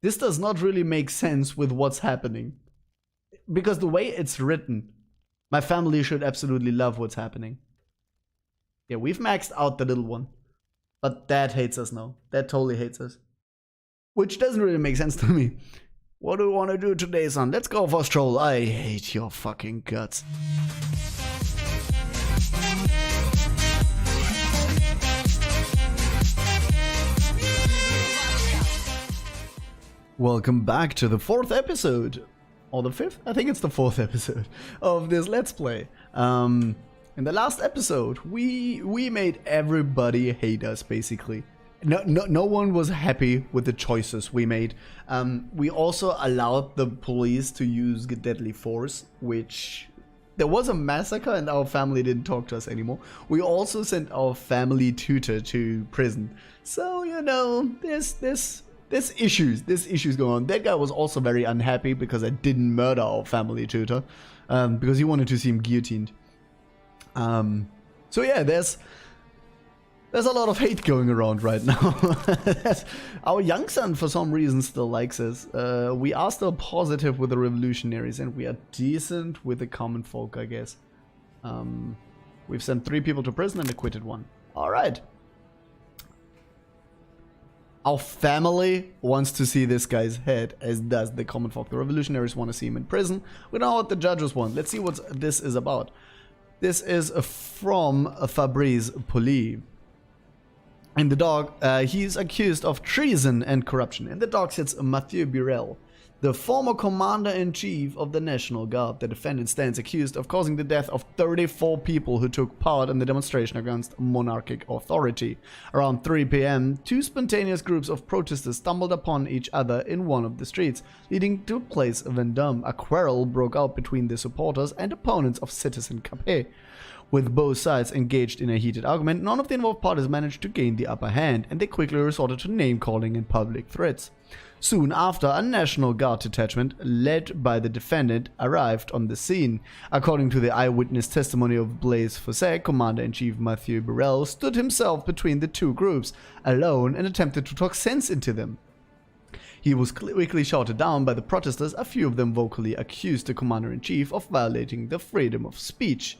This does not really make sense with what's happening. Because the way it's written, my family should absolutely love what's happening. Yeah, we've maxed out the little one. But Dad hates us now. Dad totally hates us. Which doesn't really make sense to me. What do we want to do today, son? Let's go for a stroll. I hate your fucking guts. Welcome back to the 4th episode. Or the 5th? I think it's the 4th episode of this Let's Play. In the last episode, we made everybody hate us, basically. No one was happy with the choices we made. We also allowed the police to use deadly force, which... There was a massacre and our family didn't talk to us anymore. We also sent our family tutor to prison. So, you know, there's issues going on. That guy was also very unhappy because I didn't murder our family tutor. Because he wanted to see him guillotined. So yeah, there's a lot of hate going around right now. Our young son, for some reason, still likes us. We are still positive with the revolutionaries, and we are decent with the common folk, I guess. We've sent 3 people to prison and acquitted 1. All right. Our family wants to see this guy's head, as does the common folk. The revolutionaries want to see him in prison. We know what the judges want. Let's see what this is about. This is from Fabrice Poli. In the dock, he's accused of treason and corruption. In the dock sits Mathieu Burel, the former commander-in-chief of the National Guard. The defendant stands accused of causing the death of 34 people who took part in the demonstration against monarchic authority. Around 3 p.m., 2 spontaneous groups of protesters stumbled upon each other in one of the streets, leading to Place Vendôme. A quarrel broke out between the supporters and opponents of Citizen Capet. With both sides engaged in a heated argument, none of the involved parties managed to gain the upper hand, and they quickly resorted to name-calling and public threats. Soon after, a National Guard detachment, led by the defendant, arrived on the scene. According to the eyewitness testimony of Blaise Fossé, Commander-in-Chief Mathieu Burel stood himself between the 2 groups, alone, and attempted to talk sense into them. He was quickly shouted down by the protesters. A few of them vocally accused the Commander-in-Chief of violating the freedom of speech.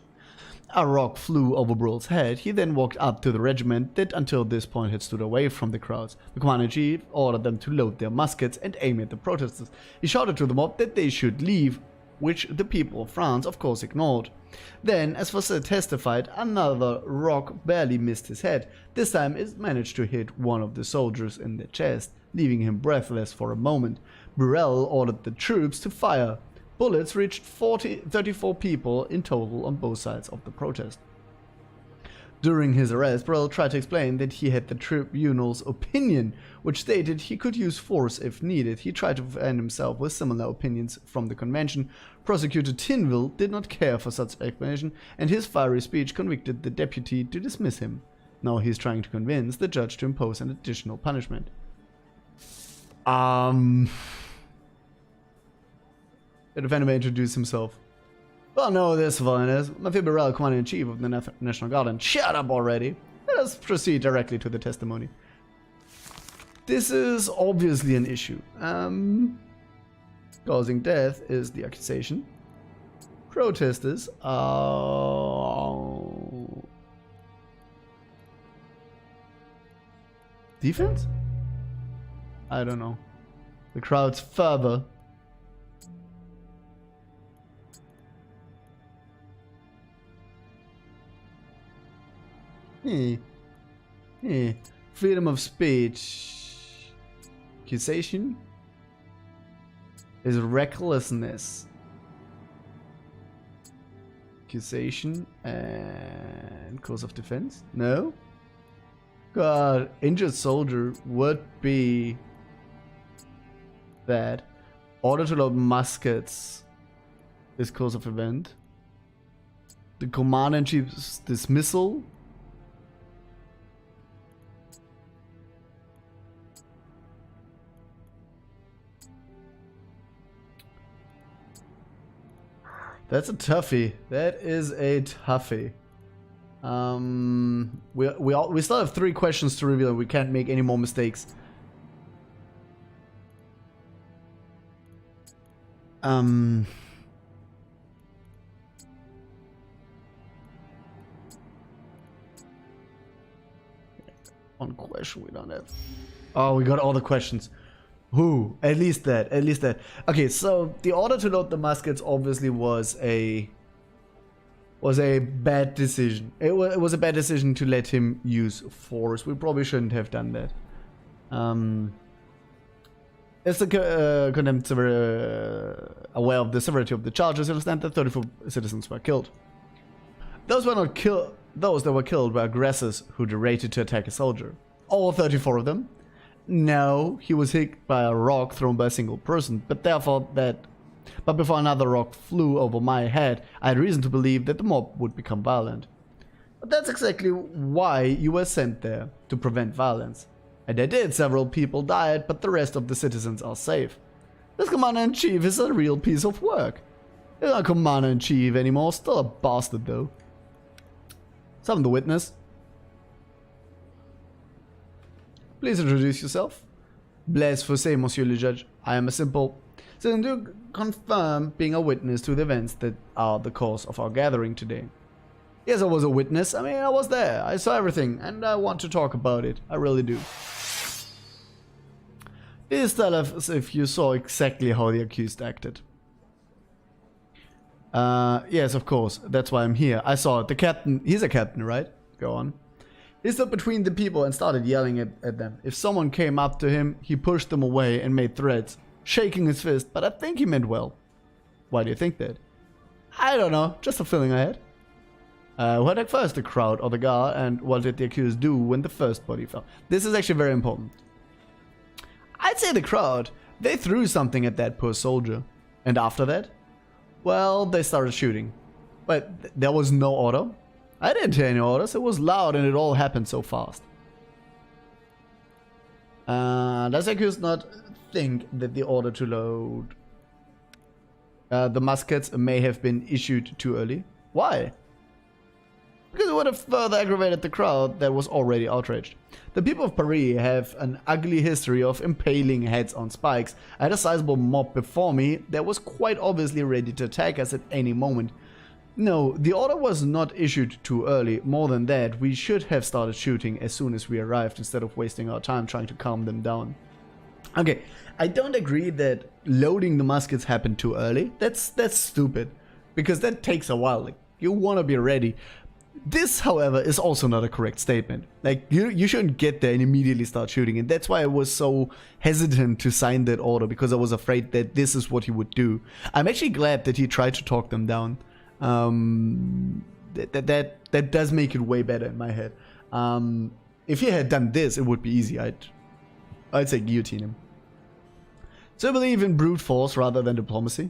A rock flew over Burel's head. He then walked up to the regiment that until this point had stood away from the crowds. The commander-in-chief ordered them to load their muskets and aim at the protesters. He shouted to the mob that they should leave, which the people of France of course ignored. Then, as Fossé testified, another rock barely missed his head. This time it managed to hit one of the soldiers in the chest, leaving him breathless for a moment. Burel ordered the troops to fire. Bullets reached 34 people in total on both sides of the protest. During his arrest, Burel tried to explain that he had the tribunal's opinion, which stated he could use force if needed. He tried to defend himself with similar opinions from the convention. Prosecutor Tinville did not care for such explanation, and his fiery speech convicted the deputy to dismiss him. Now he is trying to convince the judge to impose an additional punishment. The defendant may introduce himself. Well, no, this one is Mathieu Burel, Commander-in-Chief of the National Guard. And shut up already. Let us proceed directly to the testimony. This is obviously an issue. Causing death is the accusation. Protesters are... Defense? I don't know. The crowd's further. Freedom of speech. Accusation is recklessness. Accusation and cause of defense? No? God, injured soldier would be bad. Order to load muskets is cause of event. The Commander-in-Chief's dismissal. That's a toughie. That is a toughie. We still have 3 questions to reveal. We can't make any more mistakes. One question we don't have. Oh, we got all the questions. Who? At least that. At least that. Okay, so the order to load the muskets obviously was a bad decision. It was a bad decision to let him use force. We probably shouldn't have done that. Is the condemned aware of the severity of the charges? You understand that 34 citizens were killed. Those that were killed were aggressors who derated to attack a soldier. All 34 of them? No, he was hit by a rock thrown by a single person, but before another rock flew over my head, I had reason to believe that the mob would become violent. But that's exactly why you were sent there, to prevent violence. And they did. Several people died, but the rest of the citizens are safe. This commander-in-chief is a real piece of work. He's not commander-in-chief anymore, still a bastard though. Summon the witness. Please introduce yourself. Blaise Fossé, Monsieur le Judge. I am a simple citizen to confirm being a witness to the events that are the cause of our gathering today. Yes, I was a witness. I mean, I was there. I saw everything, and I want to talk about it. I really do. Please tell us if you saw exactly how the accused acted. Yes, of course. That's why I'm here. I saw it. The captain, he's a captain, right? Go on. He stood between the people and started yelling at them. If someone came up to him, he pushed them away and made threats, shaking his fist, but I think he meant well. Why do you think that? I don't know, just a feeling I had. Who attacked first, the crowd or the guard, and what did the accused do when the first body fell? This is actually very important. I'd say the crowd. They threw something at that poor soldier. And after that? Well, they started shooting. But there was no order. I didn't hear any orders. It was loud and it all happened so fast. Does the accused not think that the order to load the muskets may have been issued too early? Why? Because it would have further aggravated the crowd that was already outraged. The people of Paris have an ugly history of impaling heads on spikes. I had a sizable mob before me that was quite obviously ready to attack us at any moment. No, the order was not issued too early. More than that, we should have started shooting as soon as we arrived instead of wasting our time trying to calm them down. Okay, I don't agree that loading the muskets happened too early. That's stupid, because that takes a while. Like, you want to be ready. This, however, is also not a correct statement. Like, you shouldn't get there and immediately start shooting, and that's why I was so hesitant to sign that order, because I was afraid that this is what he would do. I'm actually glad that he tried to talk them down. That does make it way better in my head. If he had done this, it would be easy. I'd say guillotine him. So I believe in brute force rather than diplomacy.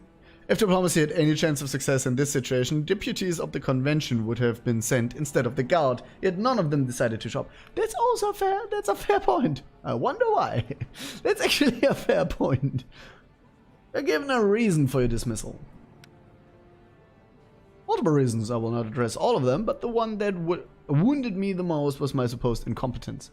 If diplomacy had any chance of success in this situation, deputies of the convention would have been sent instead of the guard, yet none of them decided to shop. That's also fair. That's a fair point. I wonder why. That's actually a fair point. You're given a reason for your dismissal. Multiple reasons. I will not address all of them, but the one that wounded me the most was my supposed incompetence.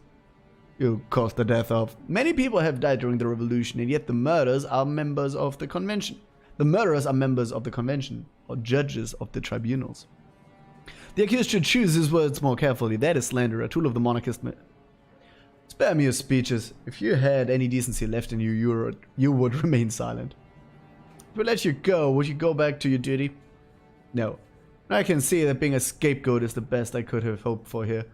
You caused the death of many people have died during the revolution, and yet the murderers are members of the convention. The murderers are members of the convention, or judges of the tribunals. The accused should choose his words more carefully. That is slander, a tool of the monarchist. Spare me your speeches. If you had any decency left in you, you would remain silent. If we let you go, would you go back to your duty? No. I can see that being a scapegoat is the best I could have hoped for here.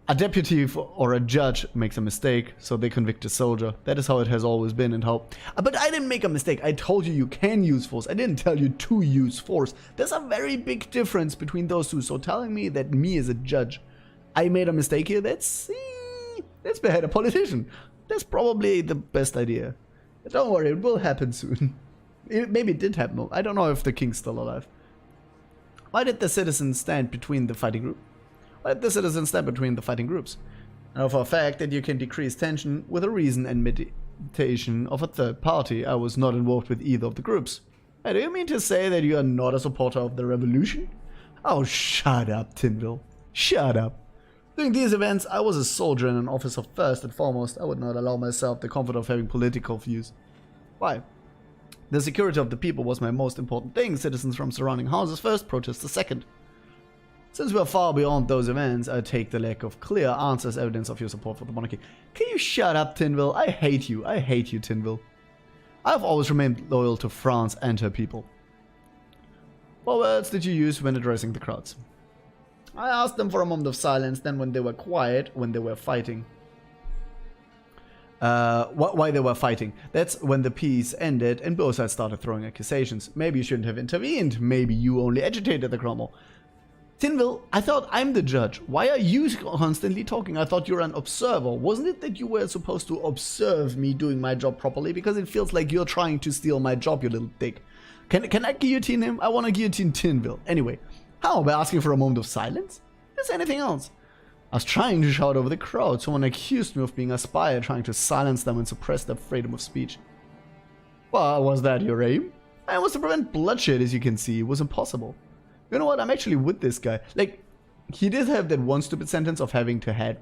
A deputy or a judge makes a mistake, so they convict a soldier. That is how it has always been and how... But I didn't make a mistake. I told you can use force. I didn't tell you to use force. There's a very big difference between those two. So telling me that me as a judge, I made a mistake here, let's behead a politician. That's probably the best idea. But don't worry, it will happen soon. Maybe it did happen. I don't know if the king's still alive. Why did the citizens stand between the fighting group? Why did the citizens stand between the fighting groups? I know for a fact that you can decrease tension with a reason and mediation of a third party. I was not involved with either of the groups. Hey, do you mean to say that you are not a supporter of the revolution? Oh, shut up, Tyndall. Shut up. During these events, I was a soldier and an officer first and foremost. I would not allow myself the comfort of having political views. Why? The security of the people was my most important thing. Citizens from surrounding houses first, protesters second. Since we are far beyond those events, I take the lack of clear answers as evidence of your support for the monarchy. Can you shut up, Tinville? I hate you. I hate you, Tinville. I have always remained loyal to France and her people. What words did you use when addressing the crowds? I asked them for a moment of silence, then when they were quiet, when they were fighting. Why they were fighting. That's when the peace ended and both sides started throwing accusations. Maybe you shouldn't have intervened. Maybe you only agitated the crumble. Tinville, I thought I'm the judge. Why are you constantly talking? I thought you're an observer. Wasn't it that you were supposed to observe me doing my job properly? Because it feels like you're trying to steal my job, you little dick. Can I guillotine him? I want to guillotine Tinville. Anyway, how? By asking for a moment of silence? Is there anything else? I was trying to shout over the crowd. Someone accused me of being a spy, trying to silence them and suppress their freedom of speech. Well, was that your aim? I was to prevent bloodshed, as you can see. It was impossible. You know what? I'm actually with this guy. Like, he did have that one stupid sentence of having to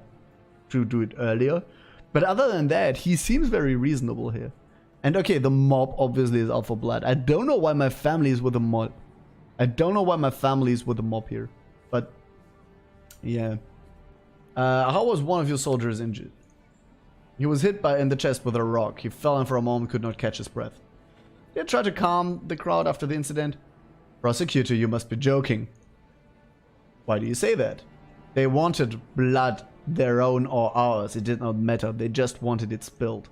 do it earlier. But other than that, he seems very reasonable here. And okay, the mob obviously is out for blood. I don't know why my family is with the mob. I don't know why my family is with the mob here. But, yeah. How was one of your soldiers injured? He was hit in the chest with a rock. He fell and for a moment could not catch his breath. Did you try to calm the crowd after the incident? Prosecutor, you must be joking. Why do you say that? They wanted blood, their own or ours. It did not matter. They just wanted it spilled.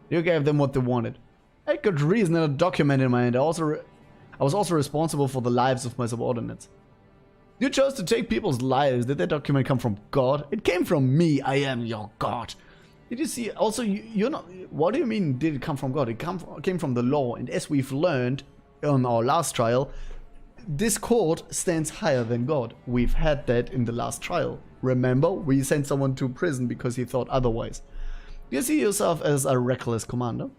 You gave them what they wanted. I had good reason and a document in my hand. I was also responsible for the lives of my subordinates. You chose to take people's lives. Did that document come from God? It came from me. I am your God. Did you see? Also, you're not. What do you mean? Did it come from God? It came from the law. And as we've learned on our last trial, this court stands higher than God. We've had that in the last trial. Remember, we sent someone to prison because he thought otherwise. Do you see yourself as a reckless commander?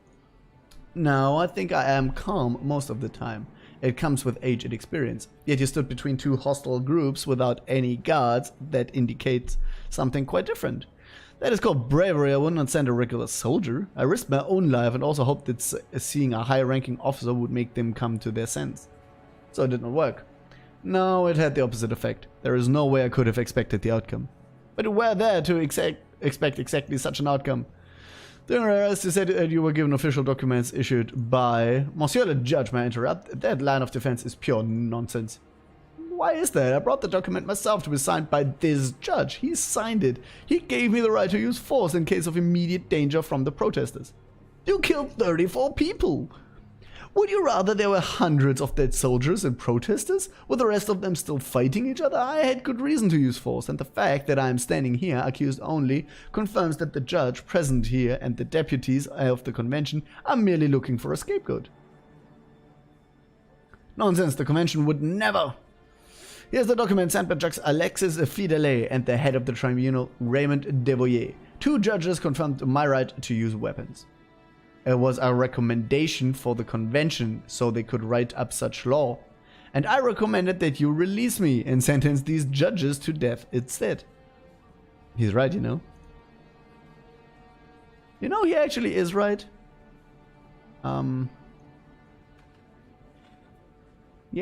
No, I think I am calm most of the time. It comes with age and experience. Yet you stood between two hostile groups without any guards. That indicates something quite different. That is called bravery. I would not send a regular soldier. I risked my own life and also hoped that seeing a high-ranking officer would make them come to their sense. So it did not work. No, it had the opposite effect. There is no way I could have expected the outcome. But we were there to expect exactly such an outcome. During our arrest, you said that you were given official documents issued by... Monsieur the Judge, may I interrupt? That line of defense is pure nonsense. Why is that? I brought the document myself to be signed by this judge. He signed it. He gave me the right to use force in case of immediate danger from the protesters. You killed 34 people. Would you rather there were hundreds of dead soldiers and protesters, with the rest of them still fighting each other? I had good reason to use force, and the fact that I am standing here, accused only, confirms that the judge present here and the deputies of the convention are merely looking for a scapegoat. Nonsense, the convention would never. Here's the document sent by Judge Alexis Fidele and the head of the tribunal, Raymond Devoyer. Two judges confirmed my right to use weapons. It was a recommendation for the convention so they could write up such law. And I recommended that you release me and sentence these judges to death instead. He's right, you know. You know, he actually is right. He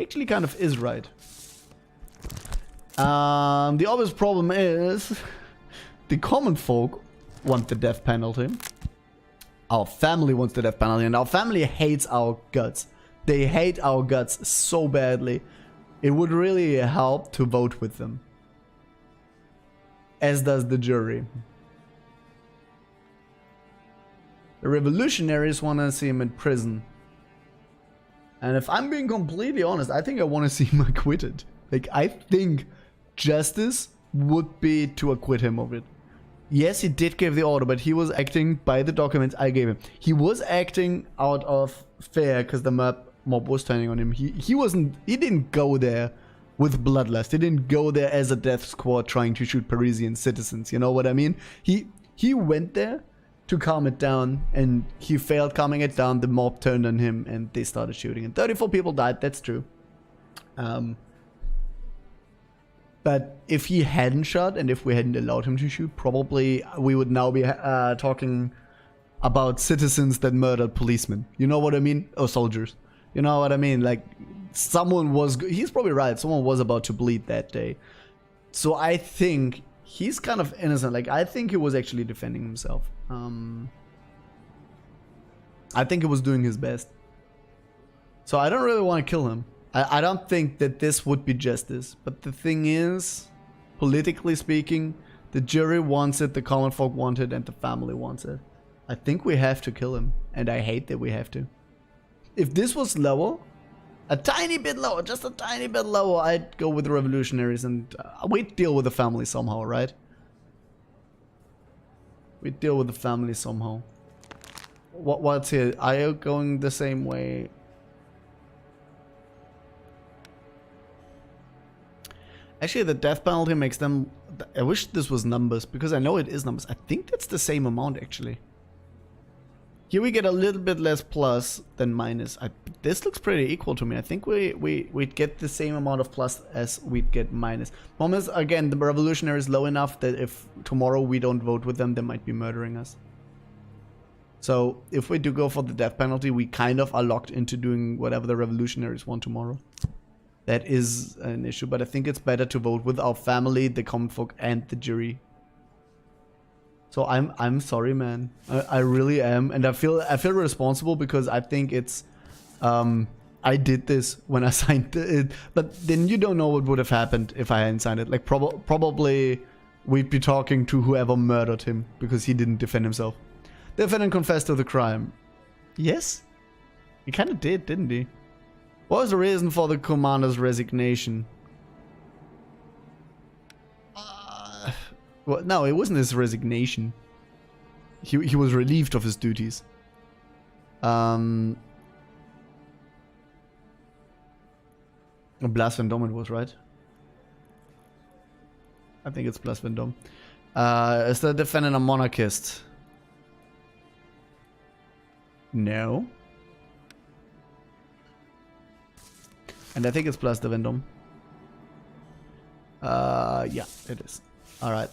actually kind of is right. The obvious problem is the common folk want the death penalty. Our family wants the death penalty, and our family hates our guts. They hate our guts so badly. It would really help to vote with them. As does the jury. The revolutionaries want to see him in prison. And if I'm being completely honest, I think I want to see him acquitted. Like, I think justice would be to acquit him of it. Yes, he did give the order, but he was acting by the documents I gave him. He was acting out of fear because the mob was turning on him. He didn't go there with bloodlust. He didn't go there as a death squad trying to shoot Parisian citizens. You know what I mean? He went there to calm it down, and he failed calming it down. The mob turned on him and they started shooting, and 34 people died. That's true. But if he hadn't shot and if we hadn't allowed him to shoot, probably we would now be talking about citizens that murdered policemen. You know what I mean? Or soldiers. You know what I mean? Like, someone was... He's probably right. Someone was about to bleed that day. So I think he's kind of innocent. Like, I think he was actually defending himself. I think he was doing his best. So I don't really want to kill him. I don't think that this would be justice. But the thing is, politically speaking, the jury wants it, the common folk want it, and the family wants it. I think we have to kill him. And I hate that we have to. If this was lower, a tiny bit lower, just a tiny bit lower, I'd go with the revolutionaries and we'd deal with the family somehow, right? We'd deal with the family somehow. What's here? Are you going the same way? Actually, the death penalty makes them... I wish this was numbers, because I know it is numbers. I think that's the same amount, actually. Here we get a little bit less plus than minus. This looks pretty equal to me. I think we'd get the same amount of plus as we'd get minus. Problem is, again, the revolutionary is low enough that if tomorrow we don't vote with them, they might be murdering us. So if we do go for the death penalty, we kind of are locked into doing whatever the revolutionaries want tomorrow. That is an issue, but I think it's better to vote with our family, the common folk, and the jury. So I'm sorry, man. I really am, and I feel responsible because I think it's I did this when I signed it, but then you don't know what would have happened if I hadn't signed it. Like probably we'd be talking to whoever murdered him because he didn't defend himself. The defendant confessed to the crime. Yes, he kind of did, didn't he? What was the reason for the commander's resignation? Well, no, it wasn't his resignation. He was relieved of his duties. Blas Van Dom it was, right? I think it's Blas Van Dom. Is the defendant a monarchist? No. And I think it's Blas de Vendôme. Yeah, it is. Alright.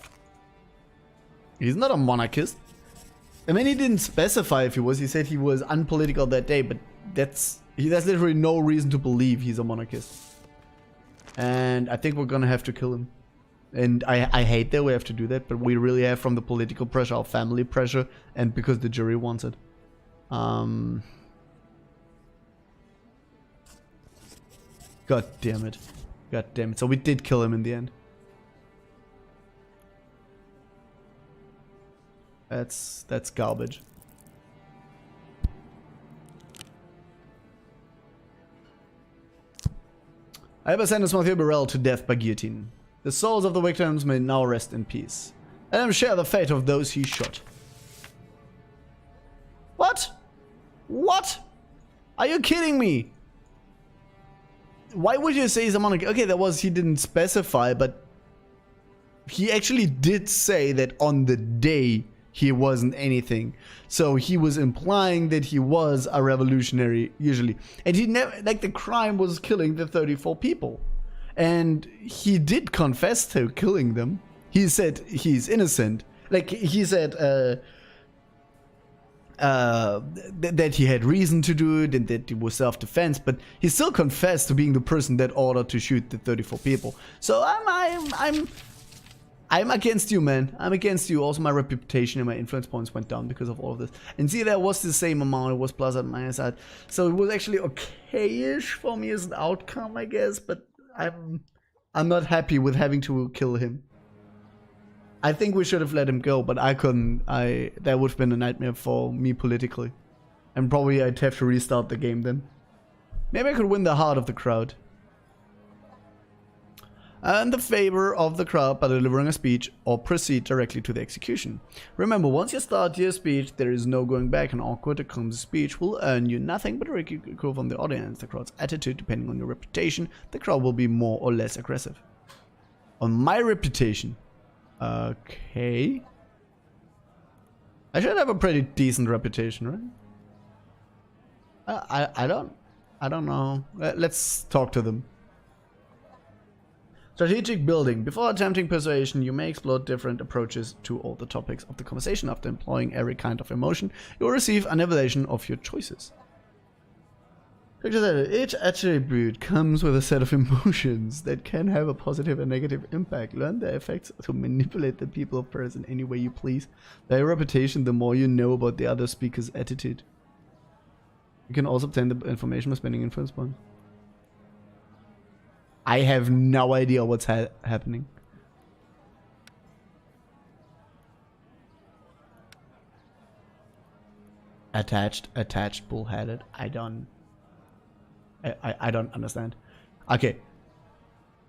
He's not a monarchist. I mean, he didn't specify if he was. He said he was unpolitical that day, but that's literally no reason to believe he's a monarchist. And I think we're gonna have to kill him. And I hate that we have to do that, but we really have from the political pressure, our family pressure, and because the jury wants it. God damn it. God damn it. So we did kill him in the end. That's garbage. I have sentenced Mathieu Burrell to death by guillotine. The souls of the victims may now rest in peace. Let him share the fate of those he shot. What? What? Are you kidding me? Why would you say he's a monarch? Okay, he didn't specify, but he actually did say that on the day he wasn't anything. So he was implying that he was a revolutionary, usually. And he never, like, the crime was killing the 34 people. And he did confess to killing them. He said he's innocent. Like, he said that he had reason to do it and that it was self-defense, but he still confessed to being the person that ordered to shoot the 34 people. So I'm against you, man. I'm against you. Also, my reputation and my influence points went down because of all of this. And see, that was the same amount. It was plus and minus side. So it was actually okay-ish for me as an outcome, I guess. But I'm not happy with having to kill him. I think we should have let him go, but I couldn't. That would have been a nightmare for me politically. And probably I'd have to restart the game then. Maybe I could win the heart of the crowd. And the favor of the crowd by delivering a speech or proceed directly to the execution. Remember, once you start your speech, there is no going back. An awkward or clumsy speech will earn you nothing but a ridicule from the audience. The crowd's attitude, depending on your reputation, the crowd will be more or less aggressive. On my reputation, okay. I should have a pretty decent reputation, right? I don't know. Let's talk to them. Strategic building. Before attempting persuasion, you may explore different approaches to all the topics of the conversation. After employing every kind of emotion, you will receive an evaluation of your choices. Each attribute comes with a set of emotions that can have a positive and negative impact. Learn their effects to manipulate the people or person any way you please. Their reputation, the more you know about the other speaker's attitude. You can also obtain the information by spending influence points. I have no idea what's happening. Attached, bullheaded. I don't understand. Okay.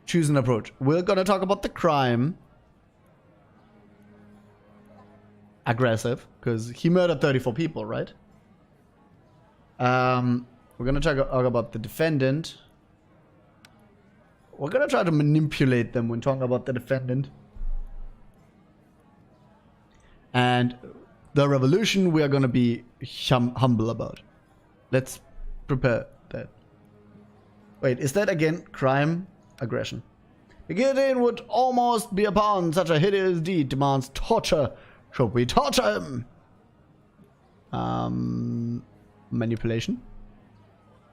Choose an approach. We're gonna talk about the crime. Aggressive, because he murdered 34 people, right? We're gonna talk about the defendant. We're gonna try to manipulate them when talking about the defendant. And the revolution we are gonna be humble about. Let's prepare that. Wait, is that again crime? Aggression. Beginning would almost be upon such a hideous deed demands torture. Should we torture him? Manipulation.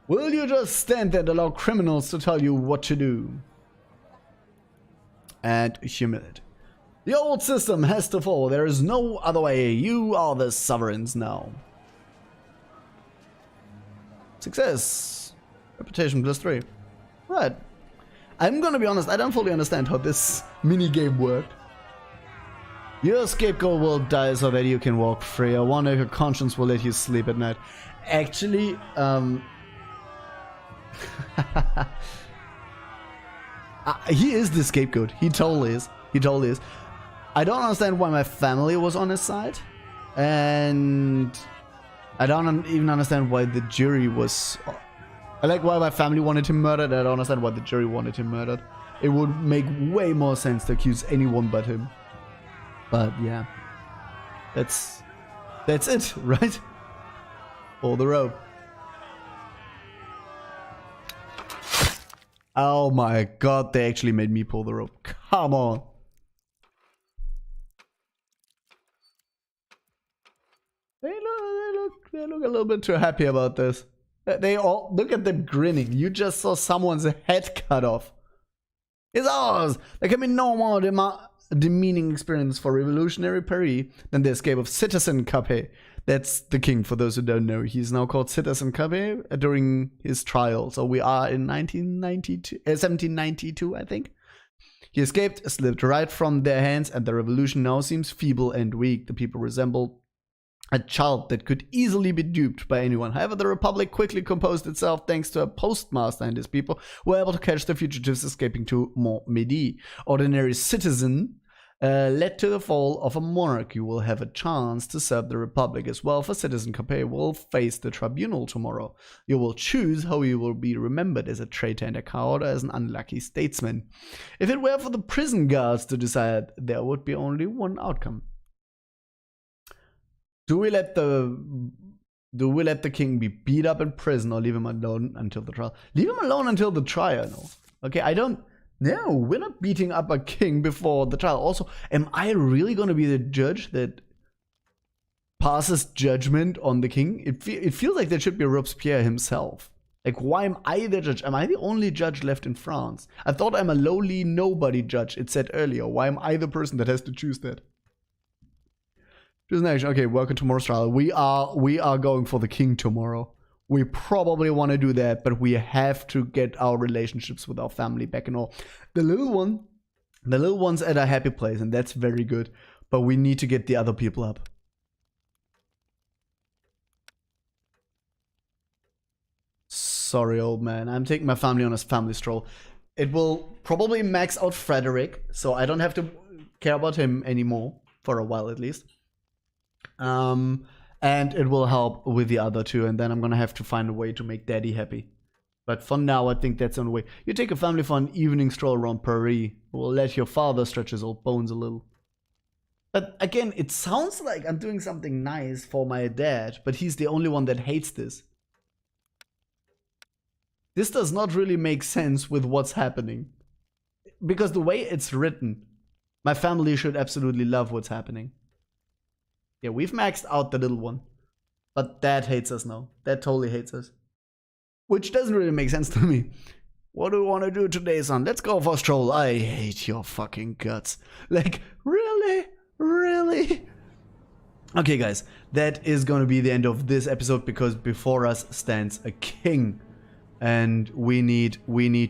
Will you just stand there and allow criminals to tell you what to do? And humiliate. The old system has to fall. There is no other way. You are the sovereigns now. Success. Reputation +3. Right. I'm gonna be honest, I don't fully understand how this mini-game worked. Your scapegoat will die so that you can walk free. I wonder if your conscience will let you sleep at night. Actually, he is the scapegoat. He totally is. He totally is. I don't understand why my family was on his side. And I don't even understand why the jury was... I like why my family wanted him murdered. I don't understand why the jury wanted him murdered. It would make way more sense to accuse anyone but him. But yeah. That's it, right? Pull the rope. Oh my god, they actually made me pull the rope. Come on. They look a little bit too happy about this. They all look at them grinning. You just saw someone's head cut off. It's ours. There can be no more demeaning experience for revolutionary Paris than the escape of Citizen Capet. That's the king, for those who don't know. He's now called Citizen Capet during his trial. So we are in 1792, I think. He escaped, slipped right from their hands, and the revolution now seems feeble and weak. The people resemble a child that could easily be duped by anyone. However, the Republic quickly composed itself thanks to a postmaster and his people who were able to catch the fugitives escaping to Montmedy. Ordinary citizen led to the fall of a monarch. You will have a chance to serve the Republic as well, for Citizen Capet will face the tribunal tomorrow. You will choose how you will be remembered, as a traitor and a coward, or as an unlucky statesman. If it were for the prison guards to decide, there would be only one outcome. Do we let the king be beat up in prison, or leave him alone until the trial? Leave him alone until the trial, no. Okay, I don't... No, we're not beating up a king before the trial. Also, am I really going to be the judge that passes judgment on the king? It feels like that should be Robespierre himself. Like, why am I the judge? Am I the only judge left in France? I thought I'm a lowly nobody judge, it said earlier. Why am I the person that has to choose that? Choose an action. Okay, welcome to tomorrow's trial. We are going for the king tomorrow. We probably want to do that, but we have to get our relationships with our family back in order. The little one's at a happy place, and that's very good. But we need to get the other people up. Sorry, old man. I'm taking my family on a family stroll. It will probably max out Frederick, so I don't have to care about him anymore, for a while at least. And it will help with the other two, and then I'm gonna have to find a way to make daddy happy. But for now, I think that's the only way. You take a family for an evening stroll around Paris. We'll let your father stretch his old bones a little. But again, it sounds like I'm doing something nice for my dad, but he's the only one that hates this. This does not really make sense with what's happening. because the way it's written, my family should absolutely love what's happening. Yeah, we've maxed out the little one. But Dad hates us now. Dad totally hates us. Which doesn't really make sense to me. What do we want to do today, son? Let's go for a stroll. I hate your fucking guts. Like, really? Really? Okay, guys. That is going to be the end of this episode because before us stands a king. And we need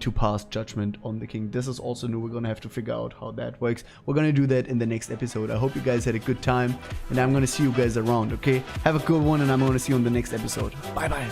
to pass judgment on the king. This is also new. We're gonna have to figure out how that works. We're gonna do that in the next episode. I hope you guys had a good time, and I'm gonna see you guys around, okay? Have a good one, and I'm gonna see you on the next episode. Bye bye.